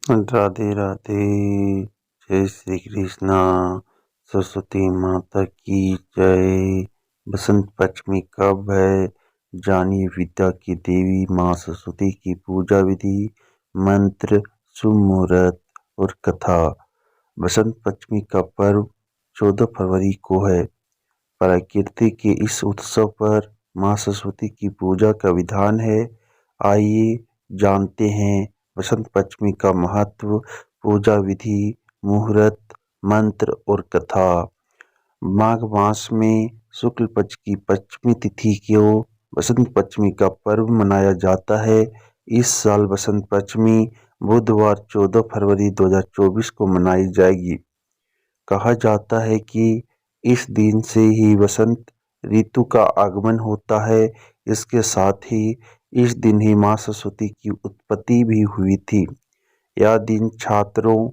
राधे राधे। जय श्री कृष्णा। सरस्वती माता की जय। बसंत पंचमी कब है? जानिए विद्या की देवी माँ सरस्वती की पूजा विधि, मंत्र, शुभ मुहूर्त और कथा। बसंत पंचमी का पर्व 14 फरवरी को है। प्रकृति के इस उत्सव पर माँ सरस्वती की पूजा का विधान है। आइए जानते हैं बसंत पंचमी का महत्व, पूजा विधि, मुहूर्त, मंत्र और कथा। माघ मास में शुक्ल पक्ष की पंचमी तिथि को बसंत पंचमी का पर्व मनाया जाता है। इस साल बसंत पंचमी बुधवार 14 फरवरी 2024 को मनाई जाएगी। कहा जाता है कि इस दिन से ही बसंत ऋतु का आगमन होता है। इसके साथ ही इस दिन ही माँ सरस्वती की उत्पत्ति भी हुई थी। यह दिन छात्रों,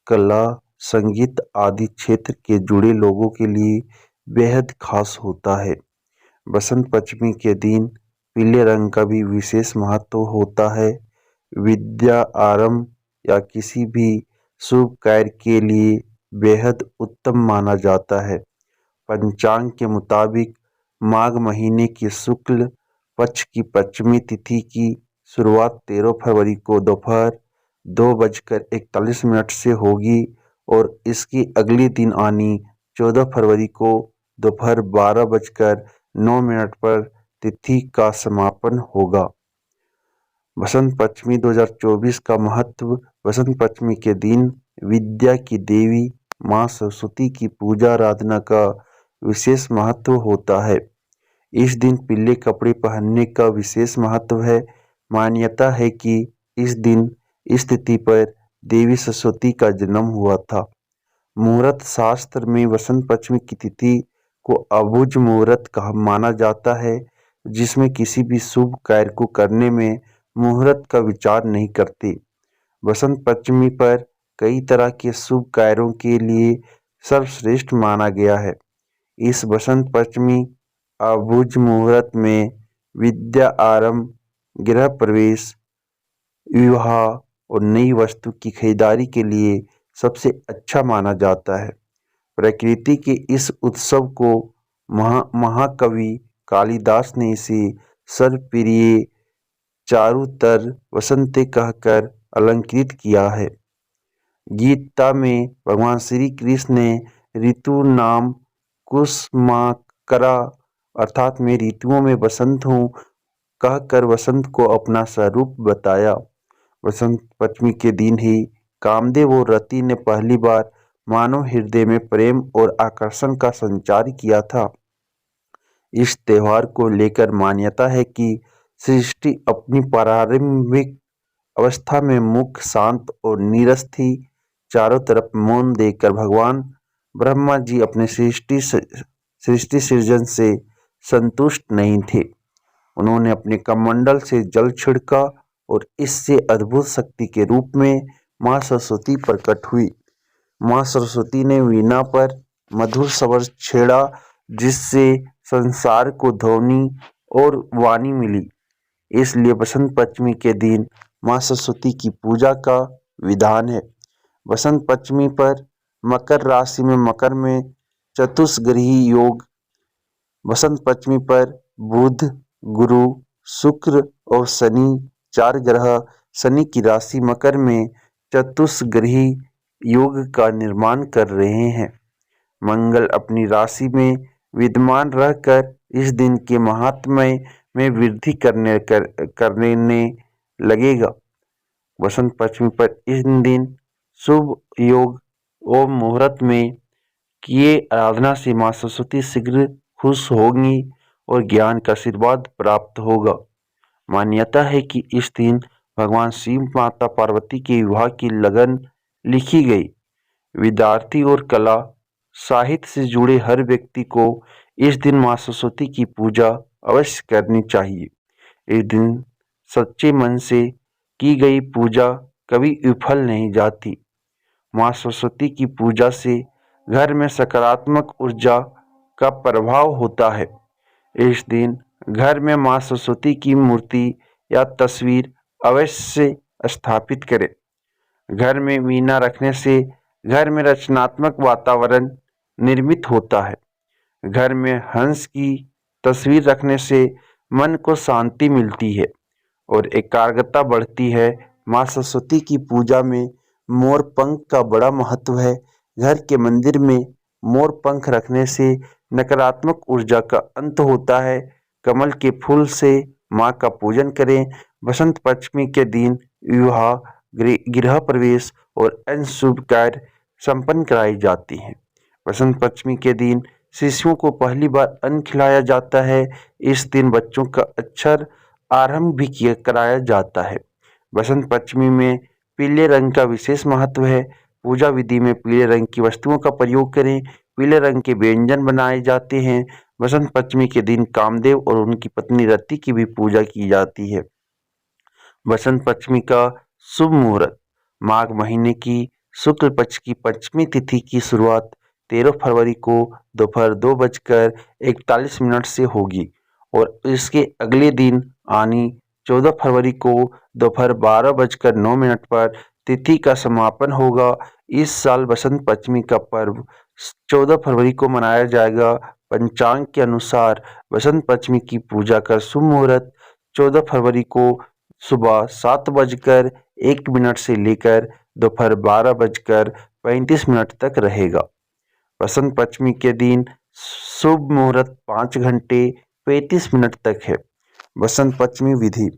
कला, संगीत आदि क्षेत्र के जुड़े लोगों के लिए बेहद खास होता है। बसंत पंचमी के दिन पीले रंग का भी विशेष महत्व होता है। विद्या आरंभ या किसी भी शुभ कार्य के लिए बेहद उत्तम माना जाता है। पंचांग के मुताबिक माघ महीने की शुक्ल पक्ष की पंचमी तिथि की शुरुआत 13 फरवरी को दोपहर 2:41 से होगी और इसकी अगले दिन आनी 14 फरवरी को दोपहर 12:09 पर तिथि का समापन होगा। बसंत पंचमी 2024 का महत्व। बसंत पंचमी के दिन विद्या की देवी माँ सरस्वती की पूजा आराधना का विशेष महत्व होता है। इस दिन पीले कपड़े पहनने का विशेष महत्व है। मान्यता है कि इस दिन इस तिथि पर देवी सरस्वती का जन्म हुआ था। मुहूर्त शास्त्र में बसंत पंचमी की तिथि को अबुझ मुहूर्त कहा माना जाता है, जिसमें किसी भी शुभ कार्य को करने में मुहूर्त का विचार नहीं करते। बसंत पंचमी पर कई तरह के शुभ कार्यों के लिए सर्वश्रेष्ठ माना गया है। इस बसंत पंचमी अबुझ मुहूर्त में विद्या आरंभ, गृह प्रवेश, विवाह और नई वस्तु की खरीदारी के लिए सबसे अच्छा माना जाता है। प्रकृति के इस उत्सव को महाकवि कालिदास ने इसे सर्वप्रिय चारुतर वसंते कहकर अलंकृत किया है। गीता में भगवान श्री कृष्ण ने ऋतु नाम कुसुमाकरा अर्थात मैं ऋतुओं में बसंत हूँ कहकर वसंत को अपना स्वरूप बताया। बसंत पंचमी के दिन ही कामदेव और रति ने पहली बार मानव हृदय में प्रेम और आकर्षण का संचार किया था। इस त्योहार को लेकर मान्यता है कि सृष्टि अपनी प्रारंभिक अवस्था में मूक, शांत और नीरस थी। चारों तरफ मौन देखकर भगवान ब्रह्मा जी अपने सृष्टि सृजन से संतुष्ट नहीं थे। उन्होंने अपने कमंडल से जल छिड़का और इससे अद्भुत शक्ति के रूप में माँ सरस्वती प्रकट हुई। माँ सरस्वती ने वीणा पर मधुर स्वर छेड़ा, जिससे संसार को ध्वनि और वाणी मिली। इसलिए बसंत पंचमी के दिन माँ सरस्वती की पूजा का विधान है। बसंत पंचमी पर मकर राशि में मकर में चतुष्ग्रही योग। बसंत पंचमी पर बुध, गुरु, शुक्र और शनि 4 ग्रह शनि की राशि मकर में चतुष्ग्रही योग का निर्माण कर रहे हैं। मंगल अपनी राशि में विद्यमान रहकर इस दिन के महात्म्य में वृद्धि करने लगेगा। बसंत पंचमी पर इस दिन शुभ योग और मुहूर्त में किए आराधना से माँ सरस्वती शीघ्र खुश होंगी और ज्ञान का आशीर्वाद प्राप्त होगा। मान्यता है कि इस दिन भगवान शिव माता पार्वती के विवाह की लगन लिखी गई। विद्यार्थी और कला साहित्य से जुड़े हर व्यक्ति को इस दिन माँ सरस्वती की पूजा अवश्य करनी चाहिए। इस दिन सच्चे मन से की गई पूजा कभी विफल नहीं जाती। माँ सरस्वती की पूजा से घर में सकारात्मक ऊर्जा का प्रभाव होता है। इस दिन घर में माँ सरस्वती की मूर्ति या तस्वीर अवश्य स्थापित करें। घर में वीणा रखने से घर में रचनात्मक वातावरण निर्मित होता है। घर में हंस की तस्वीर रखने से मन को शांति मिलती है और एकाग्रता बढ़ती है। माँ सरस्वती की पूजा में मोर पंख का बड़ा महत्व है। घर के मंदिर में मोर पंख रखने से नकारात्मक ऊर्जा का अंत होता है। कमल के फूल से माँ का पूजन करें। बसंत पंचमी के दिन विवाह, गृह प्रवेश और अन्य शुभ कार्य संपन्न कराई जाती हैं। बसंत पंचमी के दिन शिशुओं को पहली बार अन्न खिलाया जाता है। इस दिन बच्चों का अक्षर आरंभ भी कराया जाता है। बसंत पंचमी में पीले रंग का विशेष महत्व है। पूजा विधि में पीले रंग की वस्तुओं का प्रयोग करें। पीले रंग के व्यंजन बनाए जाते हैं। बसंत पंचमी के दिन कामदेव और उनकी पत्नी रति की भी पूजा की जाती है। बसंत पंचमी का शुभ मुहूर्त माघ महीने की शुक्ल पक्ष की पंचमी तिथि की शुरुआत 13 फरवरी को दोपहर 2:41 से होगी और इसके अगले दिन यानी 14 फरवरी को दोपहर 12:09 पर तिथि का समापन होगा। इस साल बसंत पंचमी का पर्व 14 फरवरी को मनाया जाएगा। पंचांग के अनुसार बसंत पंचमी की पूजा का शुभ मुहूर्त 14 फरवरी को सुबह 7:01 से लेकर दोपहर 12:35 तक रहेगा। बसंत पंचमी के दिन शुभ मुहूर्त 5 घंटे 35 मिनट तक है। बसंत पंचमी विधि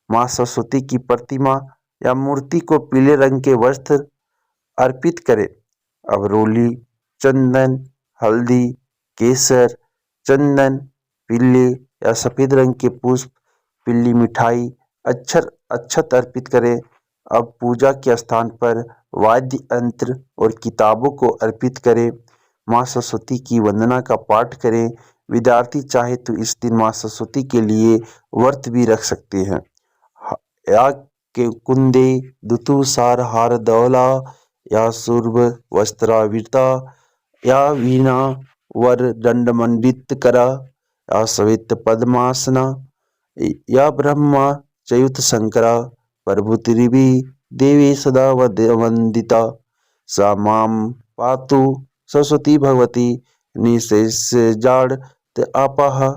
माँ सरस्वती की प्रतिमा या मूर्ति को पीले रंग के वस्त्र अर्पित करें। अबरोली, चंदन, हल्दी, केसर, चंदन, पीले या सफेद रंग के पुष्प, पीली मिठाई, अक्षत अर्पित करें। अब पूजा के स्थान पर वाद्य यंत्र और किताबों को अर्पित करें। माँ सरस्वती की वंदना का पाठ करें। विद्यार्थी चाहे तो इस दिन माँ सरस्वती के लिए व्रत भी रख सकते हैं। या के कुंदे दुतुसार हार दौला या सुर्भ वस्त्रावृता या वीणा वर दंड मंडित करा या सवित पद्मासना या ब्रह्मा चयुत शंकरा प्रभुतिरिवी देवी सदा वंदिता सा माम पातु सरस्वती भगवती निशेष जाड़ आपाह।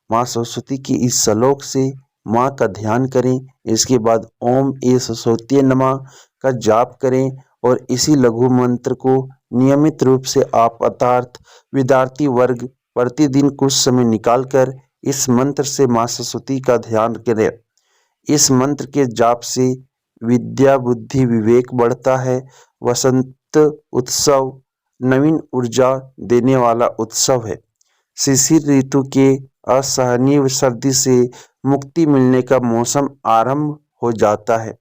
माँ सरस्वती की इस श्लोक से माँ का ध्यान करें। इसके बाद ओम ए सरस्वती नमः का जाप करें और इसी लघु मंत्र को नियमित रूप से आप अर्थात विद्यार्थी वर्ग प्रतिदिन कुछ समय निकालकर इस मंत्र से माँ सरस्वती का ध्यान करें। इस मंत्र के जाप से विद्या, बुद्धि, विवेक बढ़ता है। वसंत उत्सव नवीन ऊर्जा देने वाला उत्सव है। शिशिर ऋतु के असहनीय सर्दी से मुक्ति मिलने का मौसम आरंभ हो जाता है।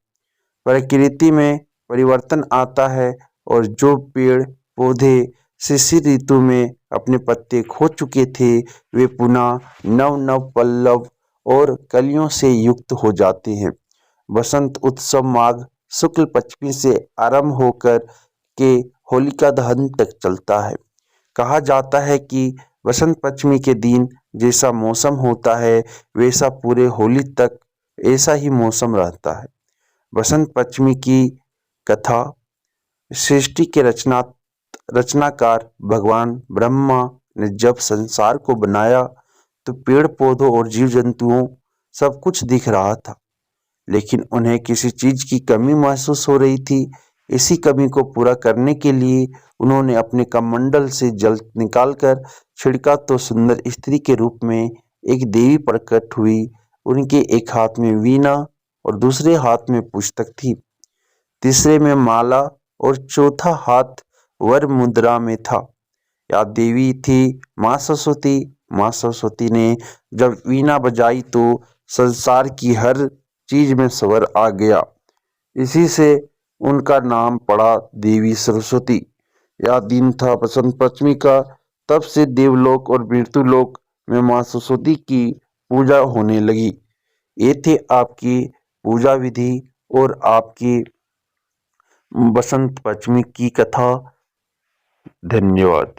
प्रकृति में परिवर्तन आता है और जो पेड़ पौधे शिशिर ऋतु में अपने पत्ते खो चुके थे वे पुनः नव नव पल्लव और कलियों से युक्त हो जाते हैं। बसंत उत्सव माघ शुक्ल पंचमी से आरंभ होकर के होलिका दहन तक चलता है। कहा जाता है कि बसंत पंचमी के दिन जैसा मौसम होता है वैसा पूरे होली तक ऐसा ही मौसम रहता है। बसंत पंचमी की कथा सृष्टि के रचनाकार भगवान ब्रह्मा ने जब संसार को बनाया तो पेड़ पौधों और जीव जंतुओं सब कुछ दिख रहा था, लेकिन उन्हें किसी चीज की कमी महसूस हो रही थी। इसी कमी को पूरा करने के लिए उन्होंने अपने कमंडल से जल निकालकर छिड़का तो सुंदर स्त्री के रूप में एक देवी प्रकट हुई। उनके एक हाथ में वीणा और दूसरे हाथ में पुस्तक थी, तीसरे में माला और चौथा हाथ वर मुद्रा में था। या देवी थी माँ सरस्वती। माँ सरस्वती ने जब वीणा बजाई तो संसार की हर चीज में स्वर आ गया। इसी से उनका नाम पड़ा देवी सरस्वती। यह दिन था बसंत पंचमी का। तब से देवलोक और मृत्युलोक में माँ सरस्वती की पूजा होने लगी। ये थे आपकी पूजा विधि और आपकी बसंत पंचमी की कथा। धन्यवाद।